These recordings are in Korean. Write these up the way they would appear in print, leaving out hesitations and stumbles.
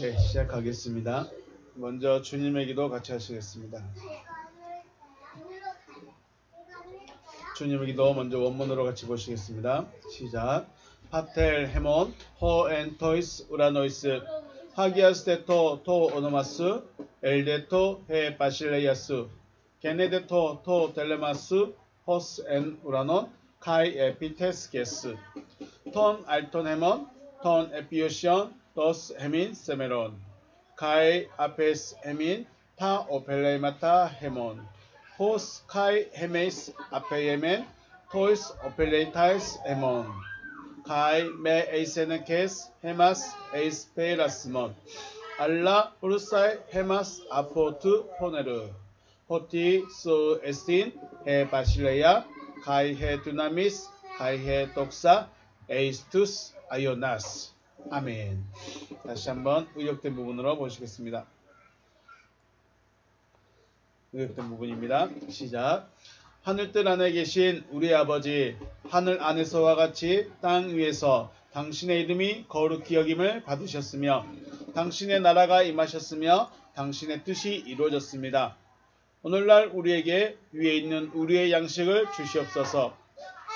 네, 시작하겠습니다. 먼저 주님의 기도 같이 하시겠습니다. 주님의 기도 먼저 원문으로 같이 보시겠습니다. 시작. 파텔 헤몬 호엔 토이스 우라노이스 하기아스테토 토 오노마스 엘데토 헤 바실레이아스 게네데토 토 델레마스 호스 엔 우라논 카이 에피테스게스 톤 알톤 헤몬 톤 에피오시온 도스 헤민 세메론 카이 아페스 헤민 타 오펠레이마타 헤몬 호스 카이 헤메이스 아페예멘 토이스 오펠레이타이스 헤몬 카이 메 에이세네케스 헤마스 에이스 페이라스몬 알라 우르사이 헤마스 아포트 포네르 호티 수 에스틴 헤 바실레야 카이 헤 두나미스 카이 헤 독사 에이스투스 아이오나스. 아멘. 다시 한번 의역된 부분으로 보시겠습니다. 의역된 부분입니다. 시작. 하늘뜰 안에 계신 우리 아버지, 하늘 안에서와 같이 땅 위에서 당신의 이름이 거룩히 여김을 받으셨으며 당신의 나라가 임하셨으며 당신의 뜻이 이루어졌습니다. 오늘날 우리에게 위에 있는 우리의 양식을 주시옵소서.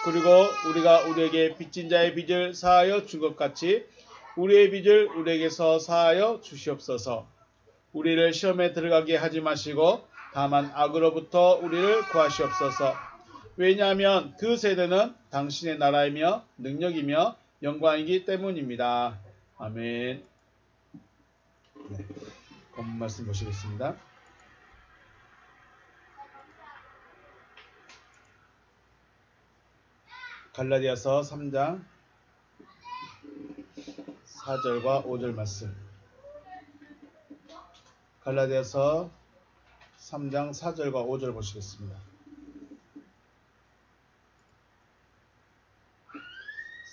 그리고 우리가 우리에게 빚진 자의 빚을 사하여 준 것 같이 우리의 빚을 우리에게서 사하여 주시옵소서. 우리를 시험에 들어가게 하지 마시고 다만 악으로부터 우리를 구하시옵소서. 왜냐하면 그 세대는 당신의 나라이며 능력이며 영광이기 때문입니다. 아멘. 네, 본문 말씀 보시겠습니다. 갈라디아서 3장 4절과 5절 말씀. 갈라디아서 3장 4절과 5절 보시겠습니다.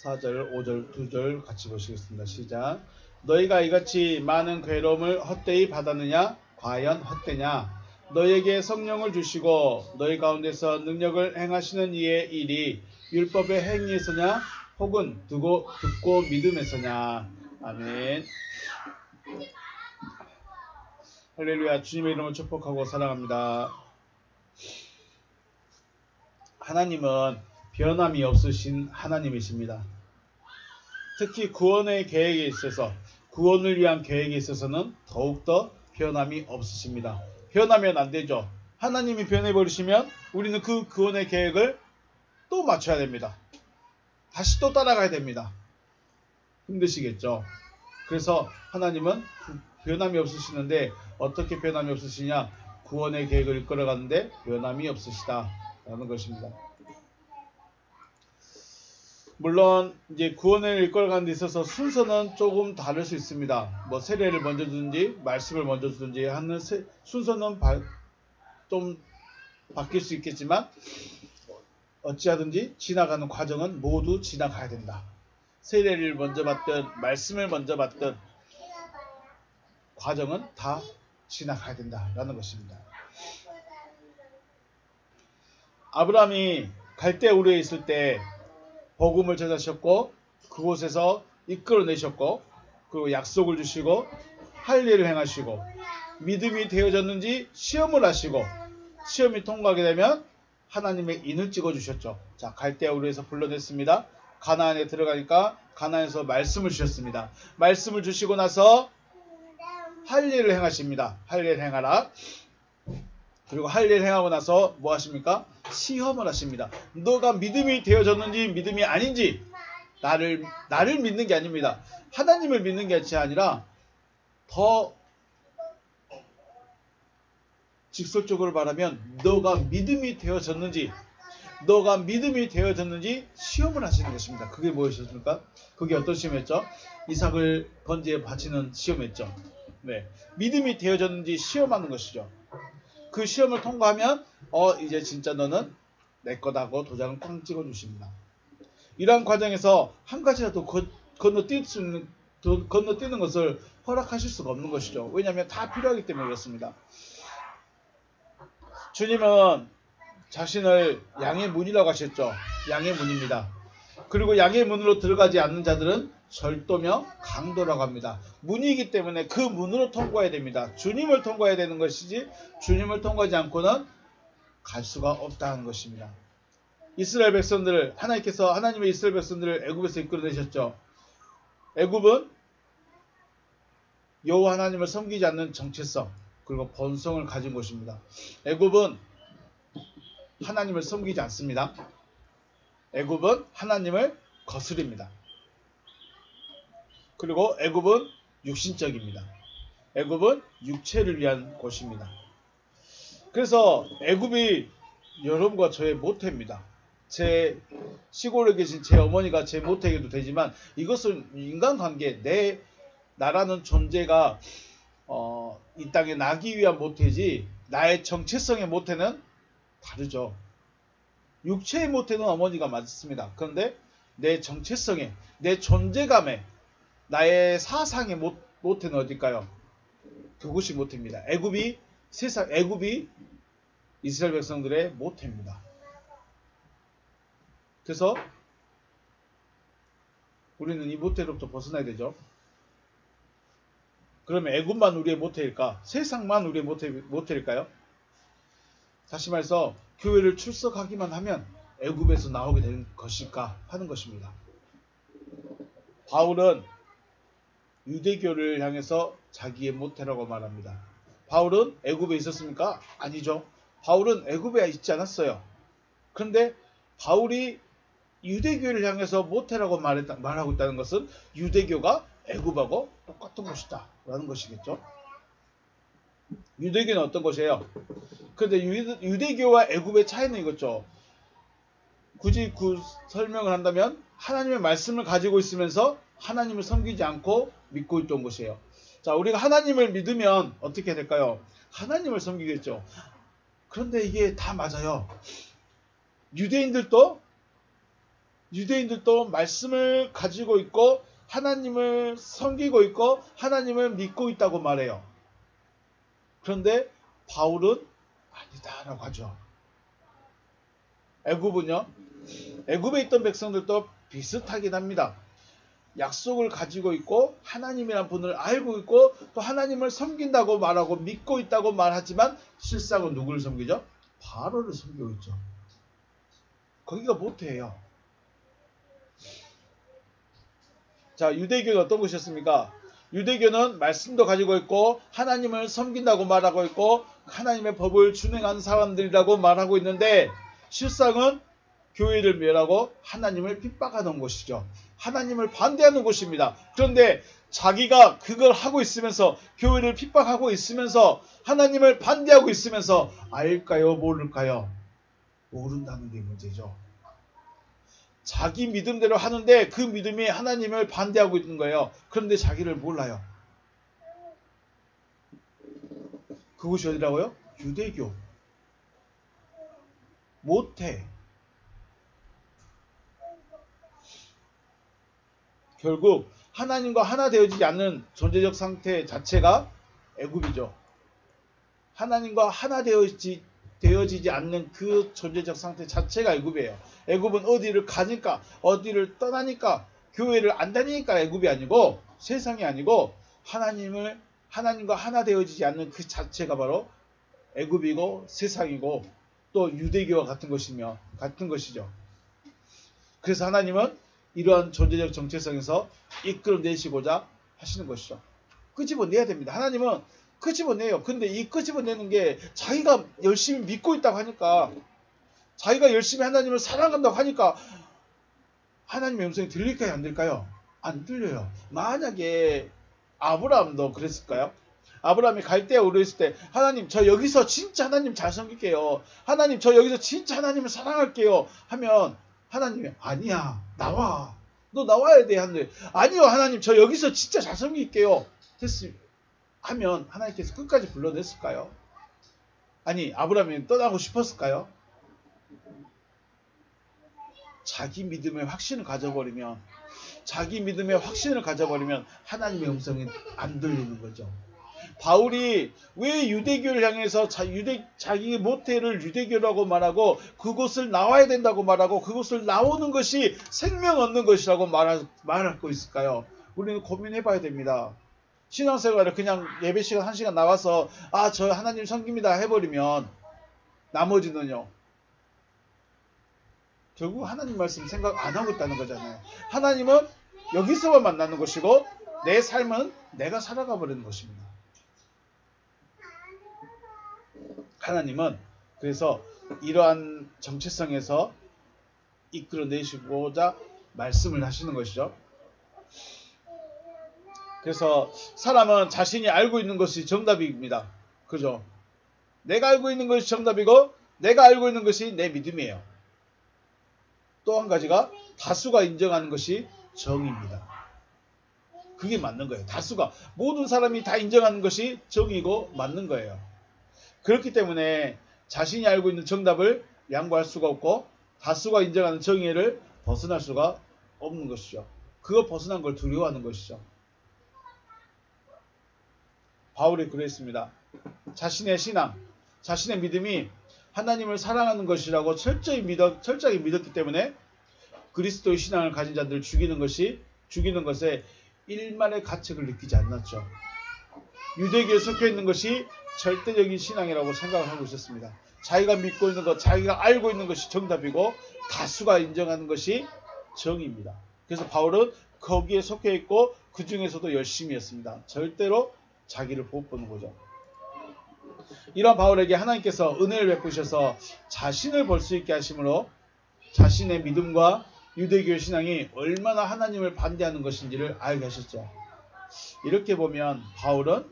4절, 5절, 2절 같이 보시겠습니다. 시작. 너희가 이같이 많은 괴로움을 헛되이 받았느냐? 과연 헛되냐? 너희에게 성령을 주시고 너희 가운데서 능력을 행하시는 이의 일이 율법의 행위에서냐? 혹은 듣고 믿음에서냐? 아멘. 할렐루야. 주님의 이름을 축복하고 사랑합니다. 하나님은 변함이 없으신 하나님이십니다. 특히 구원의 계획에 있어서, 구원을 위한 계획에 있어서는 더욱더 변함이 없으십니다. 변하면 안 되죠. 하나님이 변해버리시면 우리는 그 구원의 계획을 또 맞춰야 됩니다. 다시 또 따라가야 됩니다. 힘드시겠죠. 그래서 하나님은 변함이 없으시는데 어떻게 변함이 없으시냐? 구원의 계획을 이끌어가는데 변함이 없으시다 라는 것입니다. 물론 이제 구원을 이끌어가는 데 있어서 순서는 조금 다를 수 있습니다. 뭐 세례를 먼저 주든지 말씀을 먼저 주든지 하는 순서는 좀 바뀔 수 있겠지만 어찌하든지 지나가는 과정은 모두 지나가야 된다. 세례를 먼저 받든 말씀을 먼저 받든 과정은 다 지나가야 된다라는 것입니다. 아브라함이 갈대우르에 있을 때 복음을 전하셨고 그곳에서 이끌어내셨고 그리고 약속을 주시고 할례를 행하시고 믿음이 되어졌는지 시험을 하시고 시험이 통과하게 되면 하나님의 인을 찍어주셨죠. 자, 갈대우르에서 불러냈습니다. 가나안에 들어가니까 가나안에서 말씀을 주셨습니다. 말씀을 주시고 나서 할례를 행하십니다. 할례를 행하라. 그리고 할례를 행하고 나서 뭐 하십니까? 시험을 하십니다. 너가 믿음이 되어졌는지 믿음이 아닌지 나를 믿는 게 아닙니다. 하나님을 믿는 게 아니라 더 직설적으로 말하면 너가 믿음이 되어졌는지 시험을 하시는 것입니다. 그게 무엇이었습니까? 그게 어떤 시험이었죠? 이삭을 번제에 바치는 시험이었죠. 네, 믿음이 되어졌는지 시험하는 것이죠. 그 시험을 통과하면 이제 진짜 너는 내 거다고 도장을 꽝 찍어주십니다. 이러한 과정에서 한 가지라도 건너뛰는 것을 허락하실 수가 없는 것이죠. 왜냐하면 다 필요하기 때문에 그렇습니다. 주님은 자신을 양의 문이라고 하셨죠. 양의 문입니다. 그리고 양의 문으로 들어가지 않는 자들은 절도며 강도라고 합니다. 문이기 때문에 그 문으로 통과해야 됩니다. 주님을 통과해야 되는 것이지 주님을 통과하지 않고는 갈 수가 없다는 것입니다. 이스라엘 백성들을 하나님의 이스라엘 백성들을 애굽에서 이끌어내셨죠. 애굽은 여호와 하나님을 섬기지 않는 정체성 그리고 본성을 가진 곳입니다. 애굽은 하나님을 섬기지 않습니다. 애굽은 하나님을 거스립니다. 그리고 애굽은 육신적입니다. 애굽은 육체를 위한 곳입니다. 그래서 애굽이 여러분과 저의 모태입니다. 제 시골에 계신 제 어머니가 제 모태에도 되지만 이것은 인간관계 나라는 존재가 이 땅에 나기 위한 모태지 나의 정체성의 모태는 다르죠. 육체의 모태는 어머니가 맞습니다. 그런데 내 정체성에 내 존재감에 나의 사상의 모태는 어딜까요? 그곳이 모태입니다. 애굽이 이스라엘 백성들의 모태입니다. 그래서 우리는 이 모태로부터 벗어나야 되죠. 그러면 애굽만 우리의 모태일까? 세상만 우리의 모태일까요? 다시 말해서 교회를 출석하기만 하면 애굽에서 나오게 되는 것일까 하는 것입니다. 바울은 유대교를 향해서 자기의 모태라고 말합니다. 바울은 애굽에 있었습니까? 아니죠. 바울은 애굽에 있지 않았어요. 그런데 바울이 유대교를 향해서 모태라고 말하고 있다는 것은 유대교가 애굽하고 똑같은 것이다 라는 것이겠죠. 유대교는 어떤 것이에요? 그런데 유대교와 애굽의 차이는 이거죠. 굳이 그 설명을 한다면 하나님의 말씀을 가지고 있으면서 하나님을 섬기지 않고 믿고 있던 것이에요. 자, 우리가 하나님을 믿으면 어떻게 될까요? 하나님을 섬기겠죠. 그런데 이게 다 맞아요. 유대인들도 말씀을 가지고 있고 하나님을 섬기고 있고 하나님을 믿고 있다고 말해요. 그런데 바울은 아니다라고 하죠. 애굽은요. 애굽에 있던 백성들도 비슷하긴 합니다. 약속을 가지고 있고 하나님이란 분을 알고 있고 또 하나님을 섬긴다고 말하고 믿고 있다고 말하지만 실상은 누구를 섬기죠? 바로를 섬기고 있죠. 거기가 모태예요. 자, 유대교는 어떤 것이었습니까? 유대교는 말씀도 가지고 있고 하나님을 섬긴다고 말하고 있고 하나님의 법을 준행하는 사람들이라고 말하고 있는데 실상은 교회를 멸하고 하나님을 핍박하는 곳이죠. 하나님을 반대하는 곳입니다. 그런데 자기가 그걸 하고 있으면서 교회를 핍박하고 있으면서 하나님을 반대하고 있으면서 알까요? 모를까요? 모른다는 게 문제죠. 자기 믿음대로 하는데 그 믿음이 하나님을 반대하고 있는 거예요. 그런데 자기를 몰라요. 그것이 어디라고요? 유대교. 모태. 결국 하나님과 하나 되어지지 않는 존재적 상태 자체가 애굽이죠. 하나님과 하나 되어지지 않는 그 존재적 상태 자체가 애굽이에요. 애굽은 어디를 가니까 어디를 떠나니까 교회를 안 다니니까 애굽이 아니고 세상이 아니고 하나님과 하나 되어지지 않는 그 자체가 바로 애굽이고 세상이고 또 유대교와 같은 것이죠. 그래서 하나님은 이러한 존재적 정체성에서 이끌어내시고자 하시는 것이죠. 끄집어내야 됩니다. 하나님은 끄집어내요. 근데 이 끄집어내는 게 자기가 열심히 믿고 있다고 하니까 자기가 열심히 하나님을 사랑한다고 하니까 하나님의 음성이 들릴까요? 안 들릴까요? 안 들려요. 만약에 아브라함도 그랬을까요? 아브라함이 갈대아 우르에 있을 때 하나님 저 여기서 진짜 하나님 잘 섬길게요. 하나님 저 여기서 진짜 하나님을 사랑할게요. 하면 하나님이 아니야 나와. 너 나와야 돼. 하는데 아니요 하나님 저 여기서 진짜 잘 섬길게요. 하면 하나님께서 끝까지 불러냈을까요? 아니 아브라함이 떠나고 싶었을까요? 자기 믿음의 확신을 가져버리면 하나님의 음성이 안 들리는 거죠. 바울이 왜 유대교를 향해서 자기 모태를 유대교라고 말하고 그곳을 나와야 된다고 말하고 그곳을 나오는 것이 생명 얻는 것이라고 말하고 있을까요? 우리는 고민해 봐야 됩니다. 신앙생활을 그냥 예배 시간 1시간 나와서 저 하나님 섬깁니다 해버리면 나머지는요. 결국 하나님 말씀 생각 안 하고 있다는 거잖아요. 하나님은 여기서만 만나는 것이고 내 삶은 내가 살아가 버리는 것입니다. 하나님은 그래서 이러한 정체성에서 이끌어내시고자 말씀을 하시는 것이죠. 그래서 사람은 자신이 알고 있는 것이 정답입니다. 그죠? 내가 알고 있는 것이 정답이고 내가 알고 있는 것이 내 믿음이에요. 또 한 가지가 다수가 인정하는 것이 정의입니다. 그게 맞는 거예요. 다수가 모든 사람이 다 인정하는 것이 정의고 맞는 거예요. 그렇기 때문에 자신이 알고 있는 정답을 양보할 수가 없고 다수가 인정하는 정의를 벗어날 수가 없는 것이죠. 그거 벗어난 걸 두려워하는 것이죠. 바울이 그랬습니다. 자신의 신앙, 자신의 믿음이 하나님을 사랑하는 것이라고 철저히 믿었기 때문에 그리스도의 신앙을 가진 자들을 죽이는 것에 일말의 가책을 느끼지 않았죠. 유대교에 속해 있는 것이 절대적인 신앙이라고 생각을 하고 있었습니다. 자기가 믿고 있는 것, 자기가 알고 있는 것이 정답이고 다수가 인정하는 것이 정의입니다. 그래서 바울은 거기에 속해 있고 그 중에서도 열심히 했습니다. 절대로 자기를 못 보는 거죠. 이런 바울에게 하나님께서 은혜를 베푸셔서 자신을 볼 수 있게 하심으로 자신의 믿음과 유대교의 신앙이 얼마나 하나님을 반대하는 것인지를 알게 하셨죠. 이렇게 보면 바울은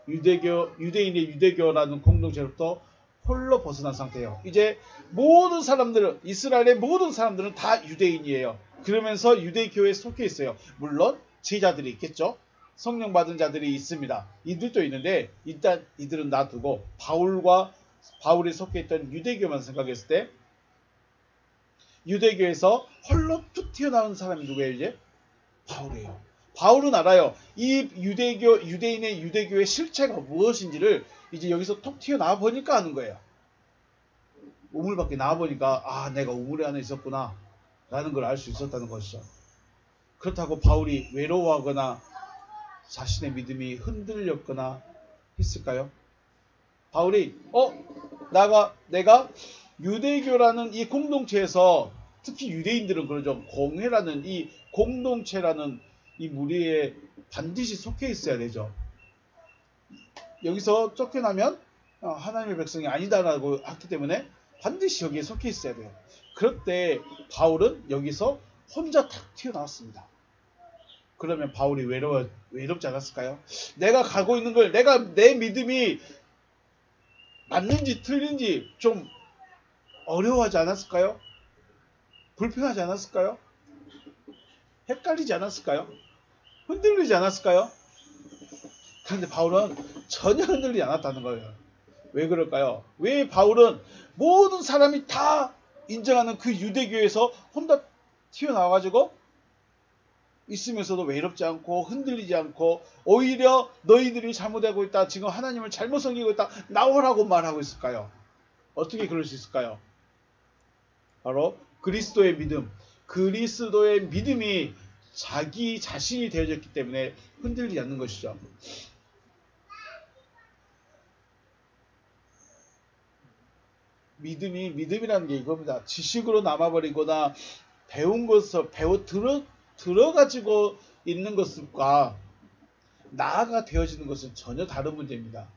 유대인의 유대교라는 공동체로부터 홀로 벗어난 상태예요. 이제 모든 사람들은, 이스라엘의 모든 사람들은 다 유대인이에요. 그러면서 유대교에 속해 있어요. 물론 제자들이 있겠죠. 성령 받은 자들이 있습니다. 이들도 있는데 일단 이들은 놔두고 바울이 속해 있던 유대교만 생각했을 때 유대교에서 홀로 툭 튀어나온 사람이 누구예요? 이제 바울이에요. 바울은 알아요. 이 유대인의 유대교의 실체가 무엇인지를 이제 여기서 톡 튀어나와 보니까 아는 거예요. 우물 밖에 나와 보니까 내가 우물 안에 있었구나 라는 걸 알 수 있었다는 것이죠. 그렇다고 바울이 외로워하거나 자신의 믿음이 흔들렸거나 했을까요? 바울이 내가 유대교라는 이 공동체에서 특히 유대인들은 그러죠. 공회라는 이 공동체라는 이 무리에 반드시 속해 있어야 되죠. 여기서 쫓겨나면 하나님의 백성이 아니다라고 하기 때문에 반드시 여기에 속해 있어야 돼요. 그럴 때 바울은 여기서 혼자 탁 튀어나왔습니다. 그러면 바울이 외롭지 않았을까요? 내가 가고 있는 걸 내 믿음이 맞는지 틀린지 좀 어려워하지 않았을까요? 불편하지 않았을까요? 헷갈리지 않았을까요? 흔들리지 않았을까요? 그런데 바울은 전혀 흔들리지 않았다는 거예요. 왜 그럴까요? 왜 바울은 모든 사람이 다 인정하는 그 유대교에서 혼자 튀어나와가지고 있으면서도 외롭지 않고 흔들리지 않고 오히려 너희들이 잘못하고 있다. 지금 하나님을 잘못 섬기고 있다. 나오라고 말하고 있을까요? 어떻게 그럴 수 있을까요? 바로 그리스도의 믿음이 자기 자신이 되어졌기 때문에 흔들리지 않는 것이죠. 믿음이라는 게 이겁니다. 지식으로 남아버리거나 배운 것을 들어가지고 있는 것과 나아가 되어지는 것은 전혀 다른 문제입니다.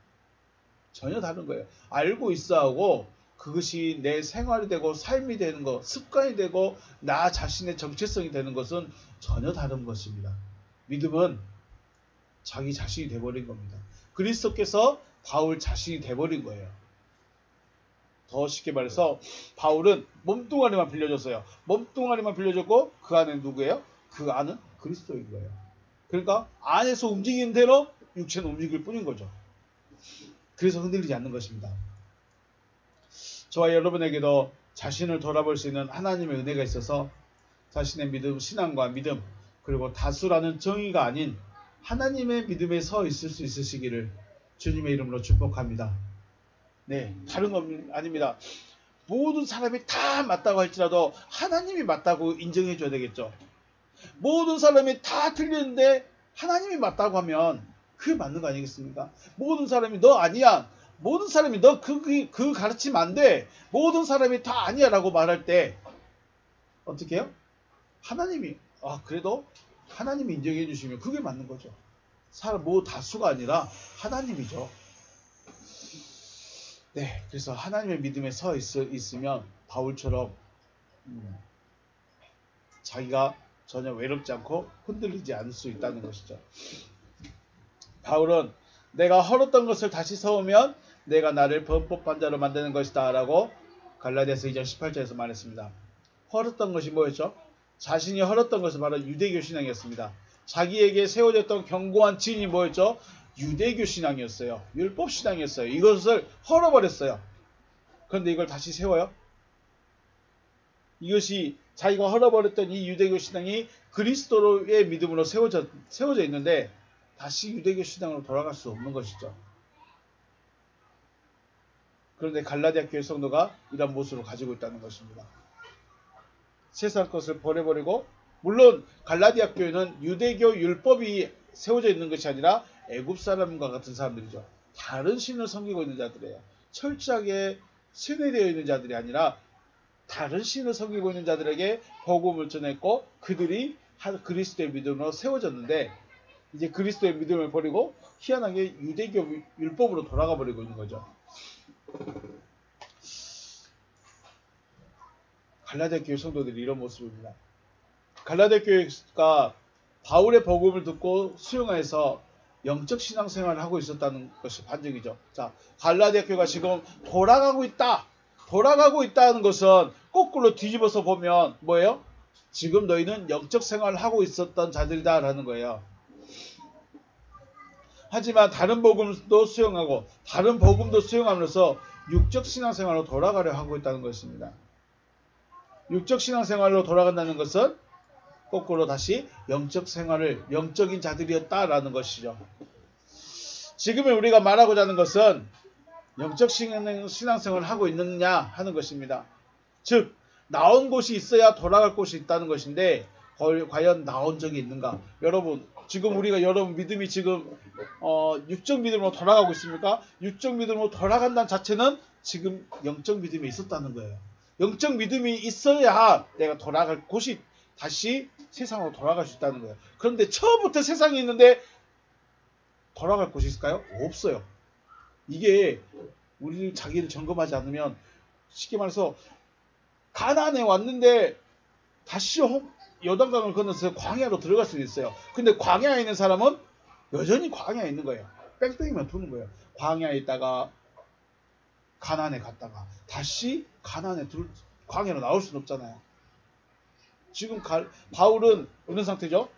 전혀 다른 거예요. 알고 있어 하고 그것이 내 생활이 되고 삶이 되는 것, 습관이 되고 나 자신의 정체성이 되는 것은 전혀 다른 것입니다. 믿음은 자기 자신이 돼버린 겁니다. 그리스도께서 바울 자신이 돼버린 거예요. 더 쉽게 말해서 바울은 몸뚱아리만 빌려줬어요. 몸뚱아리만 빌려줬고 그 안에 누구예요? 그 안은 그리스도인 거예요. 그러니까 안에서 움직이는 대로 육체는 움직일 뿐인 거죠. 그래서 흔들리지 않는 것입니다. 저와 여러분에게도 자신을 돌아볼 수 있는 하나님의 은혜가 있어서 자신의 믿음, 신앙과 믿음, 그리고 다수라는 정의가 아닌 하나님의 믿음에 서 있을 수 있으시기를 주님의 이름으로 축복합니다. 네, 다른 건 아닙니다. 모든 사람이 다 맞다고 할지라도 하나님이 맞다고 인정해 줘야 되겠죠. 모든 사람이 다 틀리는데 하나님이 맞다고 하면 그게 맞는 거 아니겠습니까? 모든 사람이 너 아니야. 모든 사람이 너 그 가르치면 안 돼. 모든 사람이 다 아니야 라고 말할 때 어떻게 해요? 하나님이 그래도 하나님이 인정해 주시면 그게 맞는 거죠. 사람 다수가 아니라 하나님이죠. 네, 그래서 하나님의 믿음에 서 있으면 바울처럼 자기가 전혀 외롭지 않고 흔들리지 않을 수 있다는 것이죠. 바울은 내가 헐었던 것을 다시 세우면 내가 나를 범법한 자로 만드는 것이다 라고 갈라디아서 2장 18절에서 말했습니다. 헐었던 것이 뭐였죠? 자신이 헐었던 것은 바로 유대교 신앙이었습니다. 자기에게 세워졌던 견고한 진이 뭐였죠? 유대교 신앙이었어요. 율법 신앙이었어요. 이것을 헐어버렸어요. 그런데 이걸 다시 세워요? 이것이 자기가 헐어버렸던 이 유대교 신앙이 그리스도의 믿음으로 세워져 있는데 다시 유대교 신앙으로 돌아갈 수 없는 것이죠. 그런데 갈라디아 교회 성도가 이런 모습을 가지고 있다는 것입니다. 세상 것을 버려버리고, 물론 갈라디아 교회는 유대교 율법이 세워져 있는 것이 아니라 애굽 사람과 같은 사람들이죠. 다른 신을 섬기고 있는 자들이에요. 철저하게 세뇌되어 있는 자들이 아니라 다른 신을 섬기고 있는 자들에게 복음을 전했고 그들이 그리스도의 믿음으로 세워졌는데 이제 그리스도의 믿음을 버리고 희한하게 유대교 율법으로 돌아가 버리고 있는 거죠. 갈라디아 교회 성도들이 이런 모습입니다. 갈라디아 교회가 바울의 복음을 듣고 수용해서 영적 신앙생활을 하고 있었다는 것이 반증이죠. 자, 갈라디아 교회가 지금 돌아가고 있다. 돌아가고 있다는 것은 거꾸로 뒤집어서 보면 뭐예요? 지금 너희는 영적 생활을 하고 있었던 자들이다라는 거예요. 하지만 다른 복음도 수용하고 다른 복음도 수용하면서 육적 신앙생활로 돌아가려 하고 있다는 것입니다. 육적 신앙생활로 돌아간다는 것은 거꾸로 다시 영적인 자들이었다라는 것이죠. 지금의 우리가 말하고자 하는 것은 영적 신앙생활을 하고 있느냐 하는 것입니다. 즉 나온 곳이 있어야 돌아갈 곳이 있다는 것인데 과연 나온 적이 있는가? 여러분 지금 우리가 여러분 믿음이 지금 육적 믿음으로 돌아가고 있습니까? 육적 믿음으로 돌아간다는 자체는 지금 영적 믿음이 있었다는 거예요. 영적 믿음이 있어야 내가 돌아갈 곳이 다시 세상으로 돌아갈 수 있다는 거예요. 그런데 처음부터 세상에 있는데 돌아갈 곳이 있을까요? 없어요. 이게 우리 자기를 점검하지 않으면 쉽게 말해서 가나안에 왔는데 다시 요단강을 건너서 광야로 들어갈 수 있어요. 근데 광야에 있는 사람은 여전히 광야에 있는 거예요. 뺑뺑이만 도는 거예요. 광야에 있다가 가나안에 갔다가 다시 광야로 나올 수는 없잖아요. 지금 바울은 이런 상태죠.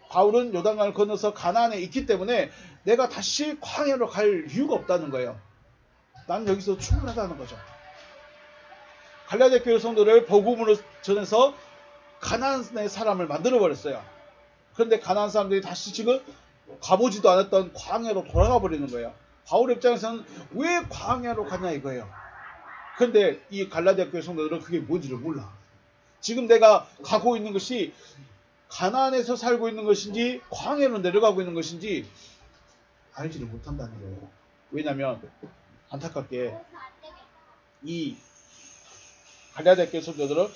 바울은 요단강을 건너서 가나안에 있기 때문에 내가 다시 광야로 갈 이유가 없다는 거예요. 나는 여기서 충분하다는 거죠. 갈라디아 교회 성도를 복음으로 전해서 가나안의 사람을 만들어 버렸어요. 그런데 가나안 사람들이 다시 지금 가보지도 않았던 광야로 돌아가 버리는 거예요. 바울 입장에서는 왜 광야로 가냐 이거예요. 그런데 이 갈라디아 교회 성도들은 그게 뭔지를 몰라. 지금 내가 가고 있는 것이 가나안에서 살고 있는 것인지 광야로 내려가고 있는 것인지 알지를 못한다는 거예요. 왜냐하면 안타깝게 이 갈라디아 교회 성도들은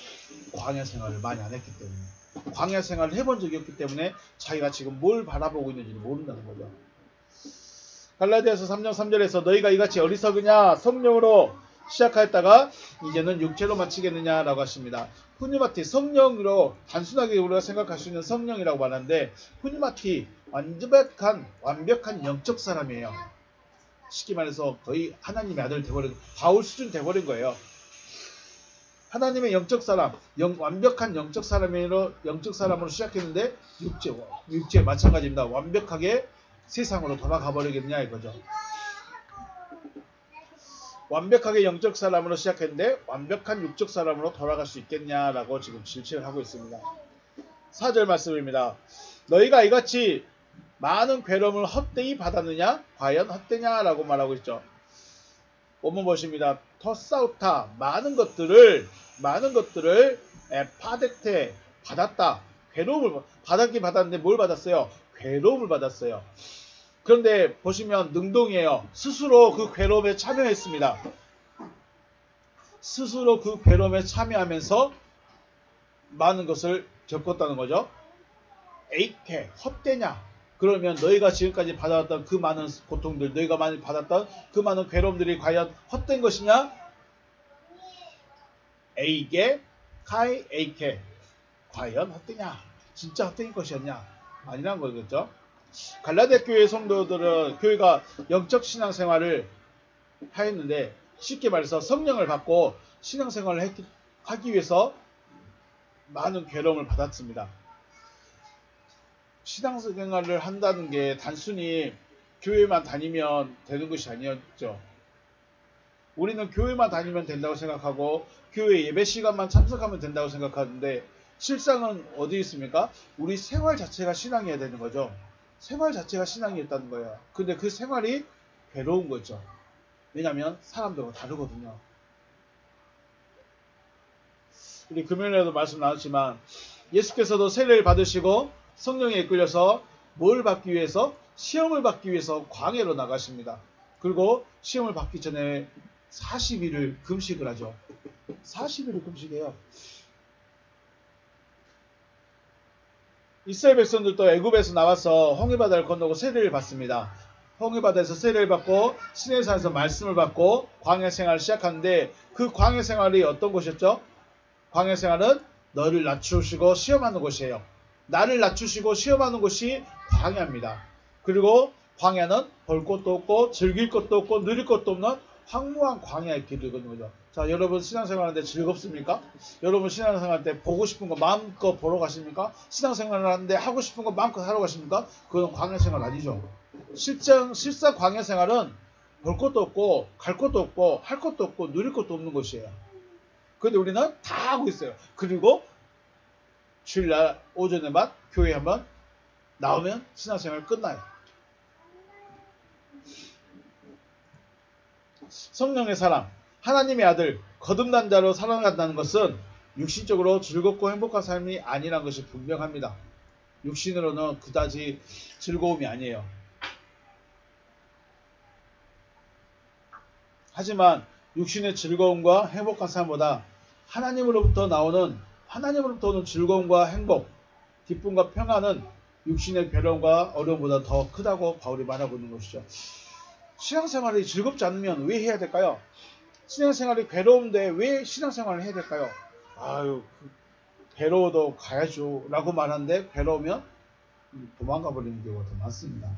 광야 생활을 많이 안 했기 때문에 광야 생활을 해본 적이 없기 때문에 자기가 지금 뭘 바라보고 있는지를 모른다는 거죠. 갈라디아서 3장 3절에서 너희가 이같이 어리석으냐 성령으로 시작하였다가 이제는 육체로 마치겠느냐 라고 하십니다. 후니마티 성령으로 단순하게 우리가 생각할 수 있는 성령이라고 말하는데 후니마티 완벽한 영적 사람이에요. 쉽게 말해서 거의 하나님의 아들 돼버린 바울 수준 돼버린 거예요. 하나님의 영적 사람, 완벽한 영적 사람으로 시작했는데 육체 마찬가지입니다. 완벽하게 세상으로 돌아가 버리겠냐 이거죠. 완벽하게 영적 사람으로 시작했는데 완벽한 육적 사람으로 돌아갈 수 있겠냐라고 지금 질책을 하고 있습니다. 4절 말씀입니다. 너희가 이같이 많은 괴로움을 헛되이 받았느냐? 과연 헛되냐라고 말하고 있죠. 본문 보십니다. 터사우타 많은 것들을 파덱테 받았다. 괴로움을 받았긴 받았는데 뭘 받았어요? 괴로움을 받았어요. 그런데 보시면 능동이에요. 스스로 그 괴로움에 참여했습니다. 스스로 그 괴로움에 참여하면서 많은 것을 겪었다는 거죠. 에이케 헛되냐? 그러면 너희가 지금까지 받아왔던 그 많은 고통들, 너희가 많이 받았던 그 많은 괴로움들이 과연 헛된 것이냐? 에이게 카이 에이케 과연 헛되냐? 진짜 헛된 것이었냐? 아니란 거겠죠. 갈라디아 교회 성도들은 교회가 영적 신앙생활을 하였는데 쉽게 말해서 성령을 받고 신앙생활을 하기 위해서 많은 괴로움을 받았습니다. 신앙생활을 한다는 게 단순히 교회만 다니면 되는 것이 아니었죠. 우리는 교회만 다니면 된다고 생각하고 교회 예배 시간만 참석하면 된다고 생각하는데 실상은 어디 있습니까? 우리 생활 자체가 신앙이어야 되는 거죠. 생활 자체가 신앙이었다는 거예요. 근데 그 생활이 괴로운 거죠. 왜냐하면 사람들과 다르거든요. 우리 금요일에도 말씀 나눴지만 예수께서도 세례를 받으시고 성령에 이끌려서 뭘 받기 위해서? 시험을 받기 위해서 광야로 나가십니다. 그리고 시험을 받기 전에 40일을 금식을 하죠. 40일을 금식해요. 이스라엘 백성들도 애굽에서 나와서 홍해바다를 건너고 세례를 받습니다. 홍해바다에서 세례를 받고 시내산에서 말씀을 받고 광야 생활을 시작하는데 그 광야 생활이 어떤 곳이었죠? 광야 생활은 너를 낮추시고 시험하는 곳이에요. 나를 낮추시고 시험하는 곳이 광야입니다. 그리고 광야는 볼 것도 없고 즐길 것도 없고 누릴 것도 없는 황무한 광야의 길을 걷는 거죠. 자, 여러분 신앙생활하는데 즐겁습니까? 여러분 신앙생활할 때 보고 싶은 거 마음껏 보러 가십니까? 신앙생활을 하는데 하고 싶은 거 마음껏 하러 가십니까? 그건 광야생활 아니죠. 실상 광야생활은 볼 것도 없고 갈 것도 없고 할 것도 없고 누릴 것도 없는 것이에요. 그런데 우리는 다 하고 있어요. 그리고 주일날 오전에만 교회 한번 나오면 신앙생활 끝나요. 성령의 사랑, 하나님의 아들, 거듭난 자로 살아간다는 것은 육신적으로 즐겁고 행복한 삶이 아니란 것이 분명합니다. 육신으로는 그다지 즐거움이 아니에요. 하지만 육신의 즐거움과 행복한 삶보다 하나님으로부터 오는 즐거움과 행복, 기쁨과 평안은 육신의 괴로움과 어려움보다 더 크다고 바울이 말하고 있는 것이죠. 신앙생활이 즐겁지 않으면 왜 해야 될까요? 신앙생활이 괴로운데 왜 신앙생활을 해야 될까요? 아유, 괴로워도 가야죠 라고 말하는데 괴로우면 도망가 버리는 경우가 더 많습니다.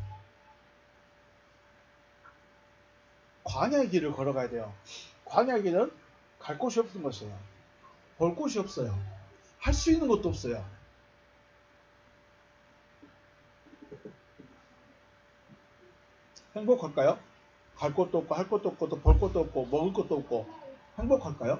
광야의 길을 걸어가야 돼요. 광야의 길은 갈 곳이 없는 것이에요. 볼 곳이 없어요. 할 수 있는 것도 없어요. 행복할까요? 갈 곳도 없고 할 것도 없고 또 볼 것도 없고 먹을 것도 없고 행복할까요?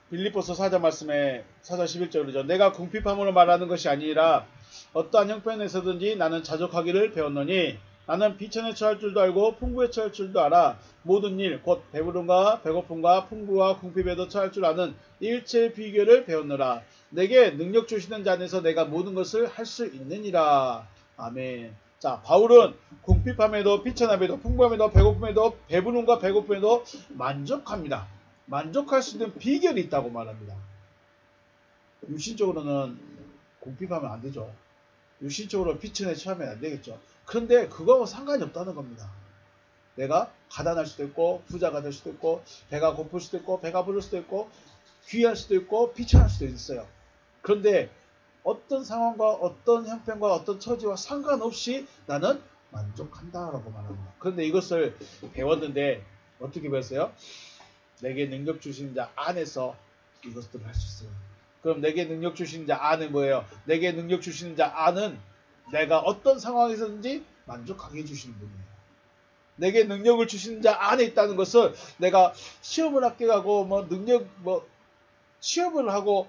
빌립보서 4장 말씀에 4장 11절 그러죠. 내가 궁핍함으로 말하는 것이 아니라 어떠한 형편에서든지 나는 자족하기를 배웠노니 나는 비천에 처할 줄도 알고 풍부에 처할 줄도 알아. 모든 일 곧 배부름과 배고픔과 풍부와 궁핍에도 처할 줄 아는 일체의 비결을 배웠노라. 내게 능력 주시는 자 안에서 내가 모든 것을 할 수 있느니라. 아멘. 자, 바울은 궁핍함에도 비천함에도 풍부함에도 배고픔에도 배부름과 배고픔에도 만족합니다. 만족할 수 있는 비결이 있다고 말합니다. 육신적으로는 궁핍하면 안 되죠. 육신적으로 비천에 처하면 안 되겠죠. 그런데 그거하고 상관이 없다는 겁니다. 내가 가난할 수도 있고 부자가 될 수도 있고 배가 고플 수도 있고 배가 부를 수도 있고 귀할 수도 있고 비천할 수도 있어요. 그런데 어떤 상황과 어떤 형편과 어떤 처지와 상관없이 나는 만족한다라고 말합니다. 그런데 이것을 배웠는데 어떻게 배웠어요? 내게 능력 주시는 자 안에서 이것들을 할 수 있어요. 그럼 내게 능력 주시는 자 안은 뭐예요? 내게 능력 주시는 자 안은 내가 어떤 상황에서든지 만족하게 해주시는 분이에요. 내게 능력을 주시는 자 안에 있다는 것은 내가 시험을 합격하고 시험을 하고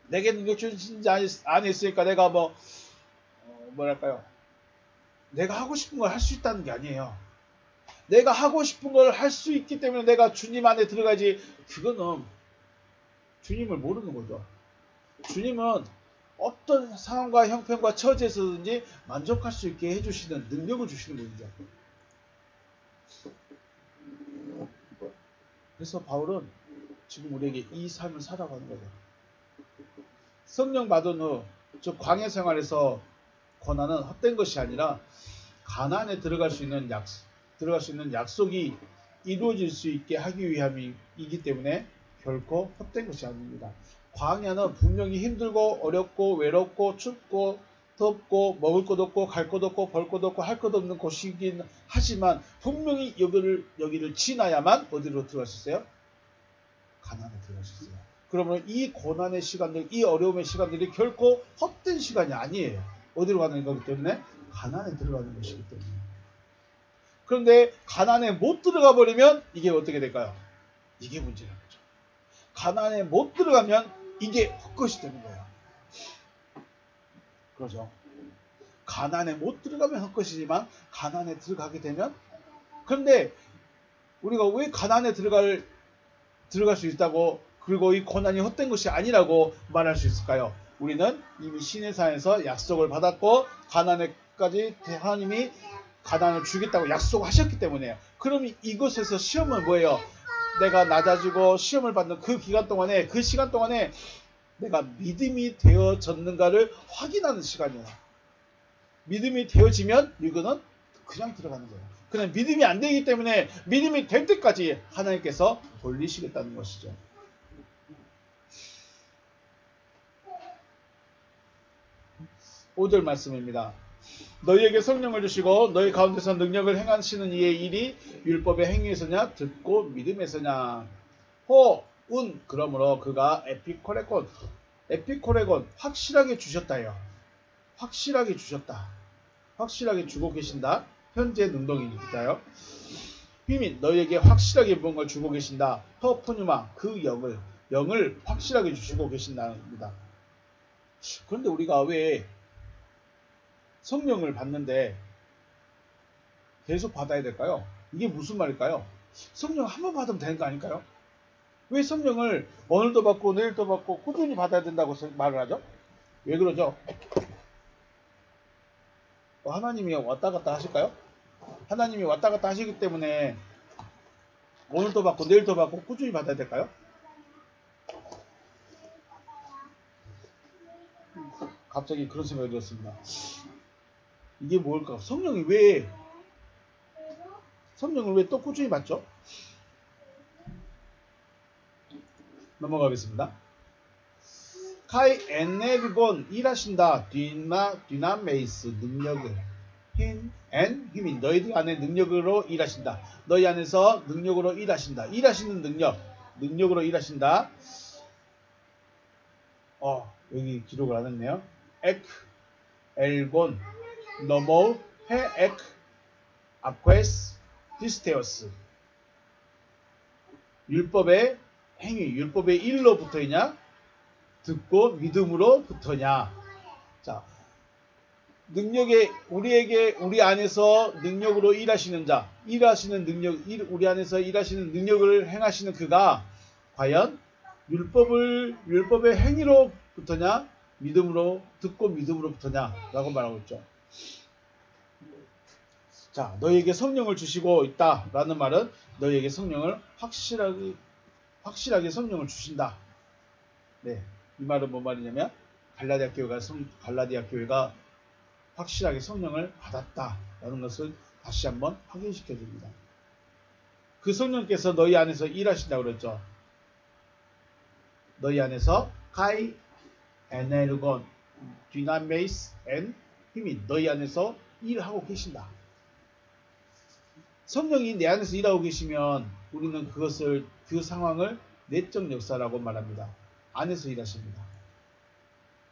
내게 능력 주신 자 안에 있으니까 내가 뭐랄까요? 내가 하고 싶은 걸 할 수 있다는 게 아니에요. 내가 하고 싶은 걸 할 수 있기 때문에 내가 주님 안에 들어가지. 그거는 주님을 모르는 거죠. 주님은 어떤 상황과 형편과 처지에서든지 만족할 수 있게 해주시는 능력을 주시는 분이죠. 그래서 바울은 지금 우리에게 이 삶을 살아가고 하는 거죠. 성령 받은 후, 즉 광야 생활에서 고난은 헛된 것이 아니라 가나안에 들어갈 수 있는 약속이 이루어질 수 있게 하기 위함이기 때문에 결코 헛된 것이 아닙니다. 광야는 분명히 힘들고 어렵고 외롭고 춥고 덥고 먹을 것 없고 갈 것 없고 벌 것 없고 할 것 없는 곳이긴 하지만 분명히 여기를 지나야만 어디로 들어갈 수 있어요? 가나안에 들어갈 수 있어요. 그러면 이 고난의 시간들, 이 어려움의 시간들이 결코 헛된 시간이 아니에요. 어디로 가는 거기 때문에? 가나안에 들어가는 것이기 때문에. 그런데 가나안에 못 들어가 버리면 이게 어떻게 될까요? 이게 문제라는 거죠. 가나안에 못 들어가면 이게 헛것이 되는 거예요. 그러죠. 가나안에 못 들어가면 헛것이지만 가나안에 들어가게 되면, 그런데 우리가 왜 가나안에 들어갈 수 있다고, 그리고 이 고난이 헛된 것이 아니라고 말할 수 있을까요? 우리는 이미 시내산에서 약속을 받았고 가나안에까지 하나님이 가나안을 주겠다고 약속하셨기 때문에. 그럼 이곳에서 시험은 뭐예요? 내가 낮아지고 시험을 받는 그 기간 동안에, 그 시간 동안에 내가 믿음이 되어졌는가를 확인하는 시간이에요. 믿음이 되어지면 이거는 그냥 들어가는 거예요. 그냥 믿음이 안 되기 때문에 믿음이 될 때까지 하나님께서 돌리시겠다는 것이죠. (5절) 말씀입니다. 너희에게 성령을 주시고 너희 가운데서 능력을 행하시는 이의 일이 율법의 행위에서냐 듣고 믿음에서냐. 운 그러므로 그가 에피코레곤 확실하게 주셨다요. 확실하게 주셨다. 확실하게 주고 계신다. 현재 능동이니까요. 휘민 너희에게 확실하게 무언가를 주고 계신다. 토푸뉴마 그 영을 확실하게 주시고 계신답니다. 그런데 우리가 왜 성령을 받는데 계속 받아야 될까요? 이게 무슨 말일까요? 성령 한 번 받으면 되는 거 아닐까요? 왜 성령을 오늘도 받고 내일도 받고 꾸준히 받아야 된다고 말을 하죠? 왜 그러죠? 하나님이 왔다 갔다 하실까요? 하나님이 왔다 갔다 하시기 때문에 오늘도 받고 내일도 받고 꾸준히 받아야 될까요? 갑자기 그런 생각이 들었습니다. 이게 뭘까? 성령을 왜 또 꾸준히 받죠? 넘어가겠습니다. 카이 에네르곤 일하신다. 디나메이스 능력을 힘인 너희들 안에 능력으로 일하신다. 너희 안에서 능력으로 일하신다. 일하시는 능력으로 일하신다. 여기 기록을 안 했네요. 엘곤 너모 헤 아퀘스 디스테오스. 율법의 행위, 율법의 일로 붙어있냐? 듣고 믿음으로 붙어냐? 자, 우리 안에서 능력으로 일하시는 자, 우리 안에서 일하시는 능력을 행하시는 그가 과연 율법의 행위로 붙어냐? 듣고 믿음으로 붙어냐? 라고 말하고 있죠. 자, 너희에게 성령을 주시고 있다라는 말은 너희에게 성령을 확실하게 성령을 주신다. 네, 이 말은 뭔 말이냐면 갈라디아 교회가 확실하게 성령을 받았다라는 것을 다시 한번 확인시켜 줍니다. 그 성령께서 너희 안에서 일하신다고 그랬죠. 너희 안에서 카이 에네르곤 디나메이스 앤 힘이 너희 안에서 일하고 계신다. 성령이 내 안에서 일하고 계시면 우리는 그 상황을 내적 역사라고 말합니다. 안에서 일하십니다.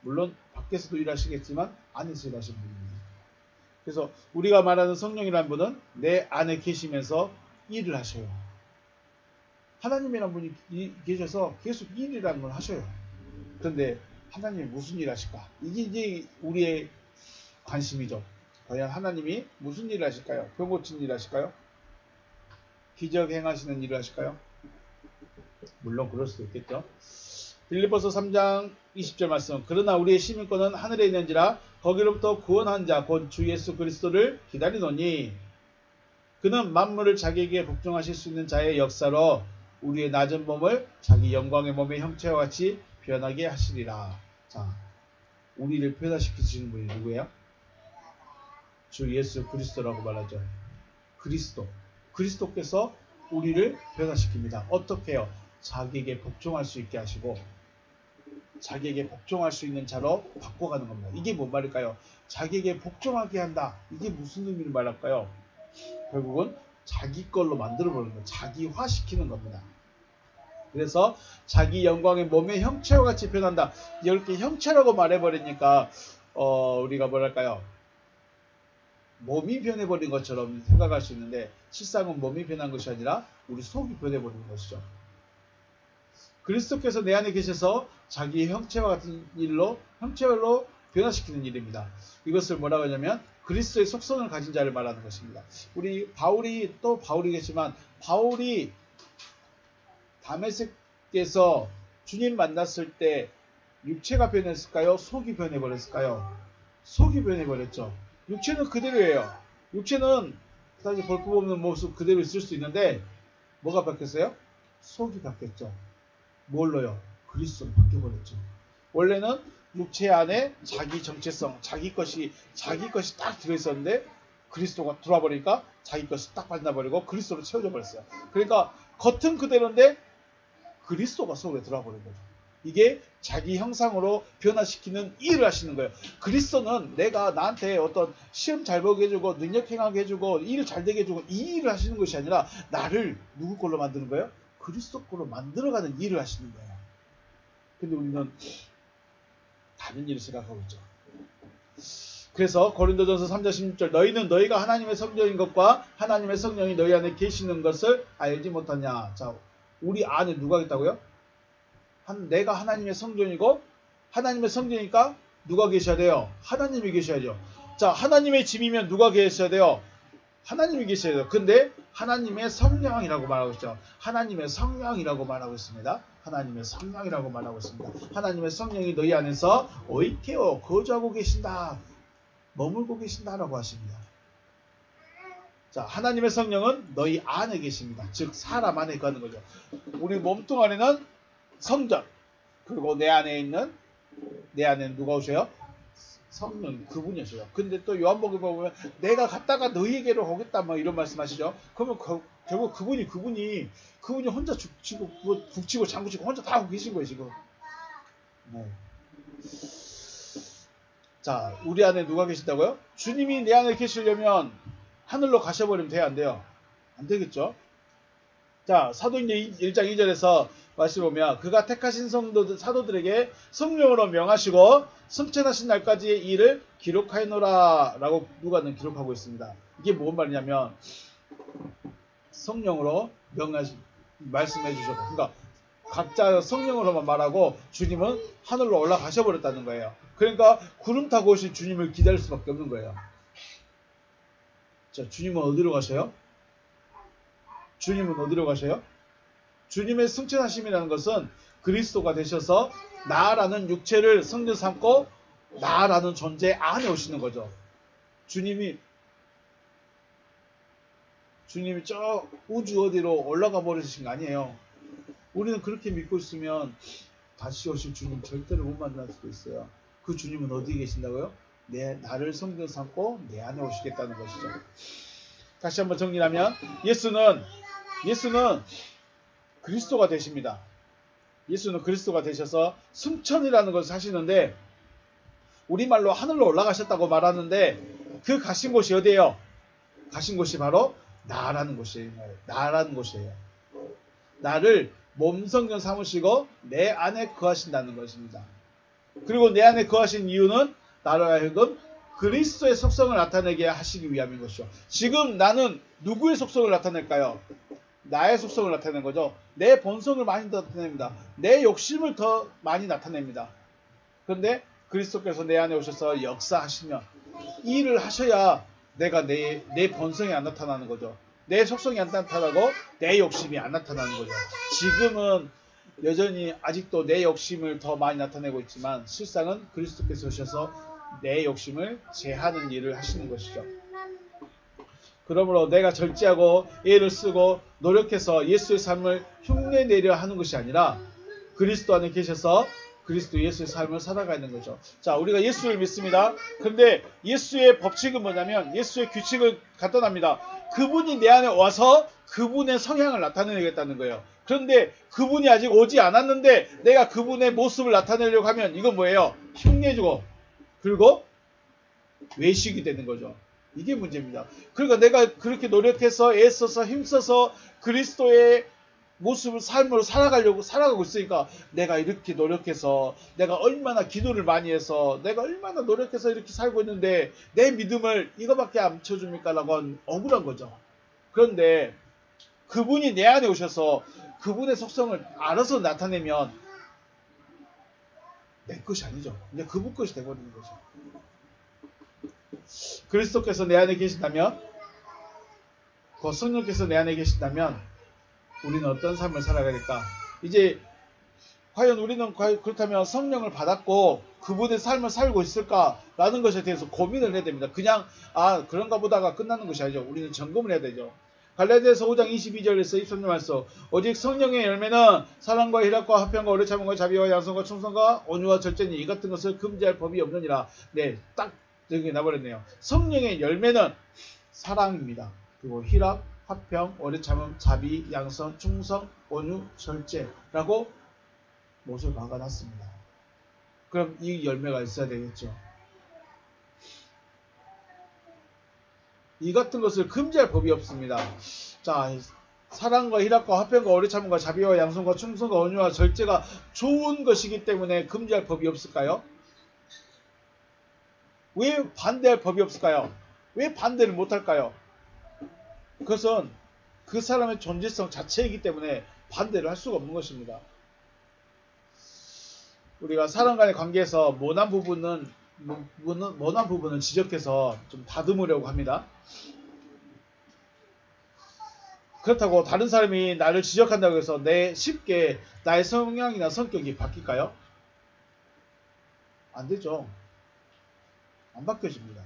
물론 밖에서도 일하시겠지만 안에서 일하시는 분입니다. 그래서 우리가 말하는 성령이라는 분은 내 안에 계시면서 일을 하셔요. 하나님이라는 분이 계셔서 계속 일이라는 걸 하셔요. 그런데 하나님이 무슨 일 하실까? 이게 이제 우리의 관심이죠. 과연 하나님이 무슨 일을 하실까요? 병 고치는 일 하실까요? 기적 행하시는 일을 하실까요? 물론 그럴 수도 있겠죠. 빌립보서 3장 20절 말씀. 그러나 우리의 시민권은 하늘에 있는지라 거기로부터 구원한 자 곧 주 예수 그리스도를 기다리노니 그는 만물을 자기에게 복종하실 수 있는 자의 역사로 우리의 낮은 몸을 자기 영광의 몸의 형체와 같이 변하게 하시리라. 자, 우리를 변화시키시는 분이 누구예요? 주 예수 그리스도라고 말하죠. 그리스도께서 우리를 변화시킵니다. 어떻게 해요? 자기에게 복종할 수 있게 하시고 자기에게 복종할 수 있는 자로 바꿔가는 겁니다. 이게 뭔 말일까요? 자기에게 복종하게 한다. 이게 무슨 의미를 말할까요? 결국은 자기 걸로 만들어버리는 거예요. 자기화시키는 겁니다. 그래서 자기 영광의 몸의 형체와 같이 변한다. 이렇게 형체라고 말해버리니까 우리가 뭐랄까요? 몸이 변해버린 것처럼 생각할 수 있는데 실상은 몸이 변한 것이 아니라 우리 속이 변해버리는 것이죠. 그리스도께서 내 안에 계셔서 자기의 형체와 같은 형체로 변화시키는 일입니다. 이것을 뭐라고 하냐면 그리스도의 속성을 가진 자를 말하는 것입니다. 우리 바울이겠지만 바울이 다메섹에서 주님 만났을 때 육체가 변했을까요? 속이 변해버렸을까요? 속이 변해버렸죠. 육체는 그대로예요. 육체는 사실 볼품없는 모습 그대로 있을 수 있는데 뭐가 바뀌었어요? 속이 바뀌었죠. 뭘로요? 그리스도로 바뀌어버렸죠. 원래는 육체 안에 자기 정체성, 자기 것이 딱 들어있었는데 그리스도가 들어와 버리니까 자기 것이 딱 빠져버리고 그리스도로 채워져 버렸어요. 그러니까 겉은 그대로인데 그리스도가 속에 들어와 버린 거죠. 이게 자기 형상으로 변화시키는 일을 하시는 거예요. 그리스도는 내가 나한테 어떤 시험 잘 보게 해주고 능력 행하게 해주고 일 잘 되게 해주고 이 일을 하시는 것이 아니라 나를 누구 걸로 만드는 거예요? 그리스도 걸로 만들어가는 일을 하시는 거예요. 근데 우리는 다른 일을 생각하고 있죠. 그래서 고린도전서 3장 16절 너희는 너희가 하나님의 성전인 것과 하나님의 성령이 너희 안에 계시는 것을 알지 못하냐. 자, 우리 안에 누가 있다고요? 내가 하나님의 성전이고 하나님의 성전이니까 누가 계셔야 돼요? 하나님이 계셔야죠. 자, 하나님의 집이면 누가 계셔야 돼요? 하나님이 계셔야 돼요. 근데 하나님의 성령이라고 말하고 있죠. 하나님의 성령이라고 말하고 있습니다. 하나님의 성령이라고 말하고 있습니다. 하나님의 성령이 너희 안에서 오이케오 거주하고 계신다. 머물고 계신다라고 하십니다. 자, 하나님의 성령은 너희 안에 계십니다. 즉 사람 안에 거하는 거죠. 우리 몸뚱 안에는 성전, 그리고 내 안에는 누가 오셔요? 성령, 그분이 오셔요. 근데 또 요한복음에 보면 내가 갔다가 너희에게로 오겠다 뭐 이런 말씀하시죠. 그러면 결국 그분이 혼자 북치고 장구치고 혼자 다 하고 계신 거예요 지금. 네. 자, 우리 안에 누가 계신다고요? 주님이 내 안에 계시려면 하늘로 가셔버리면 돼요, 안 돼요? 안 되겠죠? 자, 사도행전 1장 2절에서 말씀 보면 그가 택하신 사도들에게 성령으로 명하시고 승천하신 날까지의 일을 기록하여노라 라고 누가는 기록하고 있습니다. 이게 뭔 말이냐면 성령으로 말씀해 주셨고, 그러니까 각자 성령으로만 말하고 주님은 하늘로 올라가셔버렸다는 거예요. 그러니까 구름 타고 오신 주님을 기다릴 수밖에 없는 거예요. 자, 주님은 어디로 가셔요? 주님은 어디로 가셔요? 주님의 승천하심이라는 것은 그리스도가 되셔서 나라는 육체를 성전 삼고 나라는 존재 안에 오시는 거죠. 주님이 저 우주 어디로 올라가 버리신 거 아니에요. 우리는 그렇게 믿고 있으면 다시 오실 주님 절대로 못 만날 수도 있어요. 그 주님은 어디에 계신다고요? 나를 성전 삼고 내 안에 오시겠다는 것이죠. 다시 한번 정리하면 예수는 그리스도가 되십니다. 예수는 그리스도가 되셔서 승천이라는 것을 하시는데 우리말로 하늘로 올라가셨다고 말하는데 그 가신 곳이 어디예요? 가신 곳이 바로 나라는 곳이에요. 나를 몸성전 삼으시고 내 안에 거하신다는 것입니다. 그리고 내 안에 거하신 이유는 나로 하여금 그리스도의 속성을 나타내게 하시기 위함인 것이죠. 지금 나는 누구의 속성을 나타낼까요? 나의 속성을 나타내는 거죠. 내 본성을 많이 나타냅니다. 내 욕심을 더 많이 나타냅니다. 그런데 그리스도께서 내 안에 오셔서 역사하시면 이 일을 하셔야 내가 내 본성이 안 나타나는 거죠. 내 속성이 안 나타나고 내 욕심이 안 나타나는 거죠. 지금은 여전히 아직도 내 욕심을 더 많이 나타내고 있지만 실상은 그리스도께서 오셔서 내 욕심을 제하는 일을 하시는 것이죠. 그러므로 내가 절제하고 애를 쓰고 노력해서 예수의 삶을 흉내내려 하는 것이 아니라 그리스도 안에 계셔서 그리스도 예수의 삶을 살아가는 거죠. 자, 우리가 예수를 믿습니다. 그런데 예수의 법칙은 뭐냐면 예수의 규칙을 간단합니다. 그분이 내 안에 와서 그분의 성향을 나타내겠다는 거예요. 그런데 그분이 아직 오지 않았는데 내가 그분의 모습을 나타내려고 하면 이건 뭐예요? 흉내주고 그리고 외식이 되는 거죠. 이게 문제입니다. 그러니까 내가 그렇게 노력해서 애써서 힘써서 그리스도의 모습을 삶으로 살아가고 있으니까 내가 이렇게 노력해서 내가 얼마나 기도를 많이 해서 내가 얼마나 노력해서 이렇게 살고 있는데 내 믿음을 이거밖에 안 쳐줍니까? 라고 하는 억울한 거죠. 그런데 그분이 내 안에 오셔서 그분의 속성을 알아서 나타내면 내 것이 아니죠. 이제 그분 것이 되버리는 거죠. 그리스도께서 내 안에 계신다면, 그 성령께서 내 안에 계신다면 우리는 어떤 삶을 살아가야 될까? 이제 과연 우리는 그렇다면 성령을 받았고 그분의 삶을 살고 있을까라는 것에 대해서 고민을 해야 됩니다. 그냥 그런가 보다가 끝나는 것이 아니죠. 우리는 점검을 해야 되죠. 갈라디아서 5장 22절에서 23절 말씀, 오직 성령의 열매는 사랑과 희락과 화평과 오래 참음과 자비와 양선과 충성과 온유와 절제니 이 같은 것을 금지할 법이 없느니라. 네, 딱 여기 나버렸네요. 성령의 열매는 사랑입니다. 그리고 희락, 화평, 오래 참음, 자비, 양선, 충성, 온유, 절제라고 못을 박아놨습니다. 그럼 이 열매가 있어야 되겠죠. 이 같은 것을 금지할 법이 없습니다. 자, 사랑과 희락과 화평과 오래 참음과 자비와 양선과 충성과 온유와 절제가 좋은 것이기 때문에 금지할 법이 없을까요? 왜 반대할 법이 없을까요? 왜 반대를 못할까요? 그것은 그 사람의 존재성 자체이기 때문에 반대를 할 수가 없는 것입니다. 우리가 사람 간의 관계에서 모난 부분은 지적해서 좀 다듬으려고 합니다. 그렇다고 다른 사람이 나를 지적한다고 해서 쉽게 나의 성향이나 성격이 바뀔까요? 안 되죠. 안 바뀌어집니다.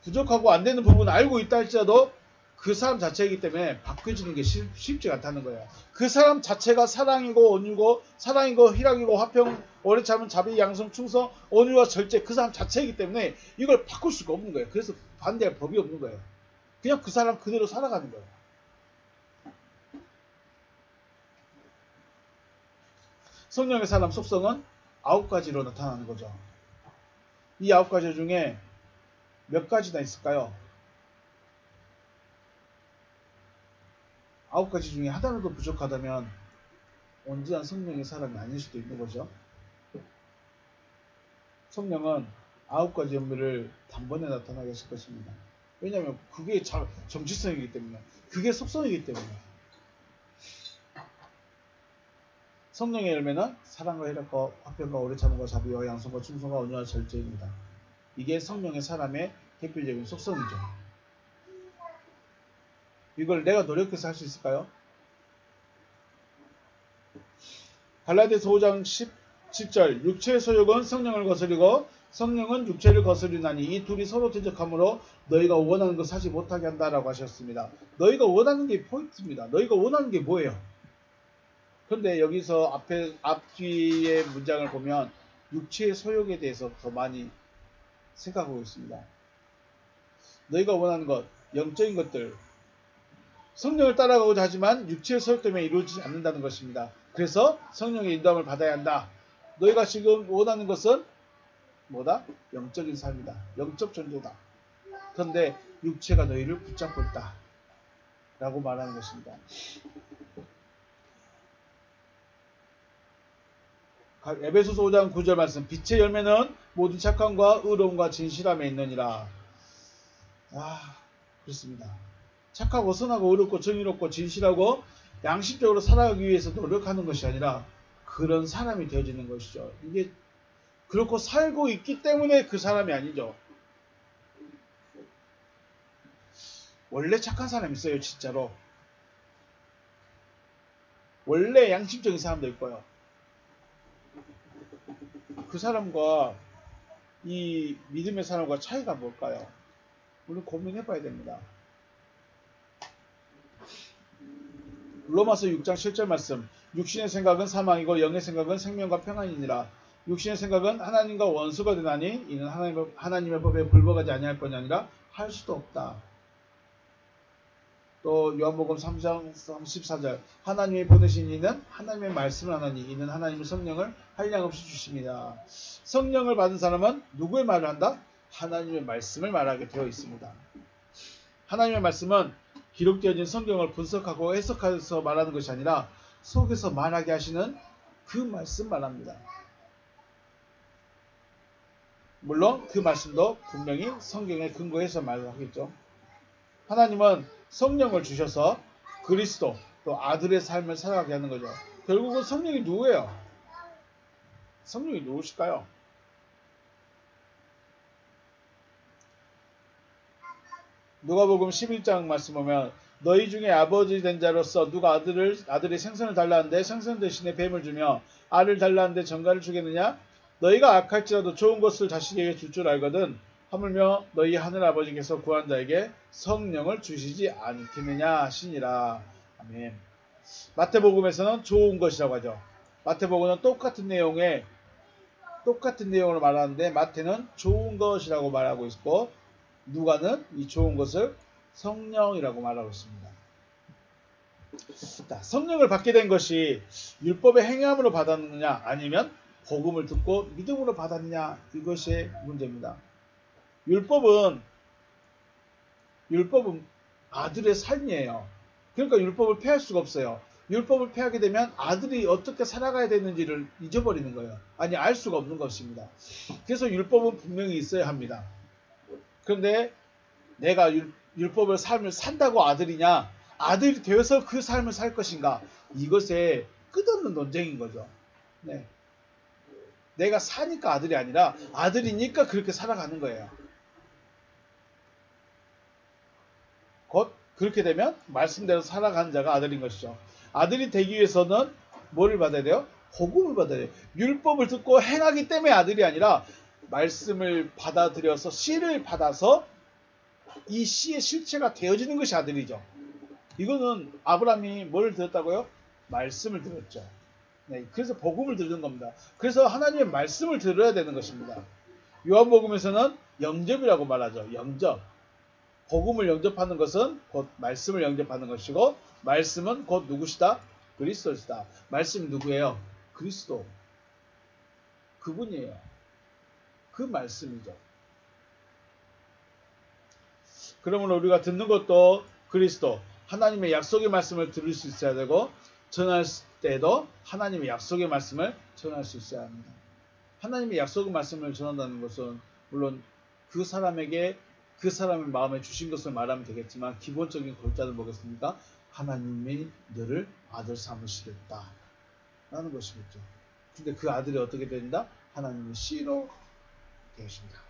부족하고 안 되는 부분을 알고 있다 할지라도 그 사람 자체이기 때문에 바뀌어지는 게 쉽지 않다는 거예요. 그 사람 자체가 사랑이고 온유고 사랑이고 희락이고 화평, 오래 참은 자비, 양성, 충성, 온유와 절제 그 사람 자체이기 때문에 이걸 바꿀 수가 없는 거예요. 그래서 반대할 법이 없는 거예요. 그냥 그 사람 그대로 살아가는 거예요. 성령의 사람 속성은 9가지로 나타나는 거죠. 이 9가지 중에 몇 가지나 있을까요? 9가지 중에 하나라도 부족하다면 온전한 성령의 사람이 아닐 수도 있는 거죠. 성령은 9가지 연매를 단번에 나타나게 하실 것입니다. 왜냐하면 그게 정치성이기 때문에, 그게 속성이기 때문에. 성령의 열매는 사랑과 희락과 화평과 오래 참음과 자비와 양선과 충성과 온유와 절제입니다. 이게 성령의 사람의 대표적인 속성이죠. 이걸 내가 노력해서 할 수 있을까요? 갈라디아서 5장 17절, 육체의 소욕은 성령을 거스리고 성령은 육체를 거스리나니 이 둘이 서로 대적하므로 너희가 원하는 것을 하지 못하게 한다라고 하셨습니다. 너희가 원하는 게 포인트입니다. 너희가 원하는 게 뭐예요? 그런데 여기서 앞뒤의 문장을 보면 육체의 소욕에 대해서 더 많이 생각하고 있습니다. 너희가 원하는 것, 영적인 것들, 성령을 따라가고자 하지만 육체의 소욕 때문에 이루어지지 않는다는 것입니다. 그래서 성령의 인도함을 받아야 한다. 너희가 지금 원하는 것은 뭐다? 영적인 삶이다. 영적 존재다. 그런데 육체가 너희를 붙잡고 있다. 라고 말하는 것입니다. 에베소서 5장 9절 말씀, 빛의 열매는 모든 착함과 의로움과 진실함에 있느니라. 그렇습니다. 착하고 선하고 의롭고 정의롭고 진실하고 양심적으로 살아가기 위해서 노력하는 것이 아니라 그런 사람이 되어지는 것이죠. 이게 그렇고 살고 있기 때문에 그 사람이 아니죠. 원래 착한 사람이 있어요, 진짜로. 원래 양심적인 사람도 있고요. 그 사람과 이 믿음의 사람과 차이가 뭘까요? 우리 고민해 봐야 됩니다. 로마서 6장 7절 말씀. 육신의 생각은 사망이고 영의 생각은 생명과 평안이니라. 육신의 생각은 하나님과 원수가 되나니 이는 하나님의 법에 불복하지 아니할 뿐이 아니라 할 수도 없다. 또 요한복음 3장 34절. 하나님이 보내신 이는 하나님의 말씀을 하나니 이는 하나님의 성령을 한량없이 주십니다. 성령을 받은 사람은 누구의 말을 한다? 하나님의 말씀을 말하게 되어 있습니다. 하나님의 말씀은 기록되어진 성경을 분석하고 해석해서 말하는 것이 아니라 속에서 말하게 하시는 그 말씀 말합니다. 물론 그 말씀도 분명히 성경에 근거해서 말하겠죠. 하나님은 성령을 주셔서 그리스도 또 아들의 삶을 살아가게 하는 거죠. 결국은 성령이 누구예요? 성령이 누구실까요? 누가복음 11장 말씀 보면 너희 중에 아버지 된 자로서 누가 아들의 생선을 달라는데 생선 대신에 뱀을 주며 알을 달라는데 전갈을 주겠느냐? 너희가 악할지라도 좋은 것을 자식에게 줄 줄 알거든 하물며 너희 하늘 아버지께서 구한 자에게 성령을 주시지 않겠느냐 하시니라. 아멘. 마태복음에서는 좋은 것이라고 하죠. 마태복음은 똑같은 내용으로 말하는데 마태는 좋은 것이라고 말하고 있고 누가는 이 좋은 것을 성령이라고 말하고 있습니다. 자, 성령을 받게 된 것이 율법의 행함으로 받았느냐 아니면 복음을 듣고 믿음으로 받았느냐 이것이 문제입니다. 율법은 아들의 삶이에요. 그러니까 율법을 폐할 수가 없어요. 율법을 폐하게 되면 아들이 어떻게 살아가야 되는지를 잊어버리는 거예요. 아니 알 수가 없는 것입니다. 그래서 율법은 분명히 있어야 합니다. 그런데 내가 율법을 삶을 산다고 아들이냐 아들이 되어서 그 삶을 살 것인가 이것에 끝없는 논쟁인 거죠. 네. 내가 사니까 아들이 아니라 아들이니까 그렇게 살아가는 거예요. 곧 그렇게 되면 말씀대로 살아가는 자가 아들인 것이죠. 아들이 되기 위해서는 뭐를 받아야 돼요? 복음을 받아야 돼요. 율법을 듣고 행하기 때문에 아들이 아니라 말씀을 받아들여서 씨를 받아서 이 씨의 실체가 되어지는 것이 아들이죠. 이거는 아브라함이 뭘 들었다고요? 말씀을 들었죠. 네, 그래서 복음을 들은 겁니다. 그래서 하나님의 말씀을 들어야 되는 것입니다. 요한복음에서는 영접이라고 말하죠. 영접. 복음을 영접하는 것은 곧 말씀을 영접하는 것이고 말씀은 곧 누구시다? 그리스도시다. 말씀이 누구예요? 그리스도. 그분이에요. 그 말씀이죠. 그러므로 우리가 듣는 것도 그리스도, 하나님의 약속의 말씀을 들을 수 있어야 되고 전할 때도 하나님의 약속의 말씀을 전할 수 있어야 합니다. 하나님의 약속의 말씀을 전한다는 것은 물론 그 사람에게 그 사람의 마음에 주신 것을 말하면 되겠지만 기본적인 골자는 뭐겠습니까? 하나님이 너를 아들 삼으시겠다 라는 것이겠죠. 근데 그 아들이 어떻게 된다? 하나님의 씨로 되십니다.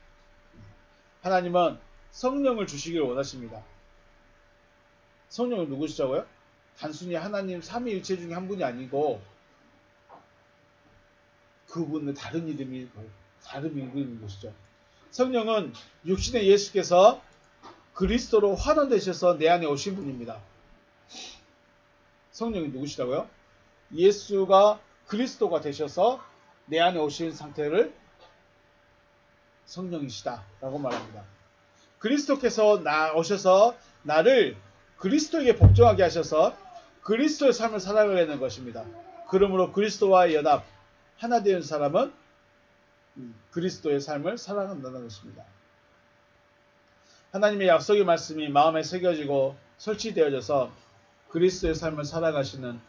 하나님은 성령을 주시기를 원하십니다. 성령은 누구시라고요? 단순히 하나님 삼위일체 중에 한 분이 아니고 그분의 다른 이름인 것이죠. 성령은 육신의 예수께서 그리스도로 환원되셔서 내 안에 오신 분입니다. 성령이 누구시라고요? 예수가 그리스도가 되셔서 내 안에 오신 상태를 성령이시다 라고 말합니다. 그리스도께서 오셔서 나를 그리스도에게 복종하게 하셔서 그리스도의 삶을 살아가게 하는 것입니다. 그러므로 그리스도와의 연합, 하나 되는 사람은 그리스도의 삶을 살아간다는 것입니다. 하나님의 약속의 말씀이 마음에 새겨지고 설치되어져서 그리스도의 삶을 살아가시는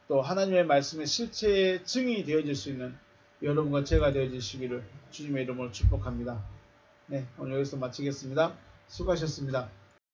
또 하나님의 말씀의 실체의 증인이 되어질 수 있는 여러분과 제가 되어지시기를 주님의 이름으로 축복합니다. 네, 오늘 여기서 마치겠습니다. 수고하셨습니다.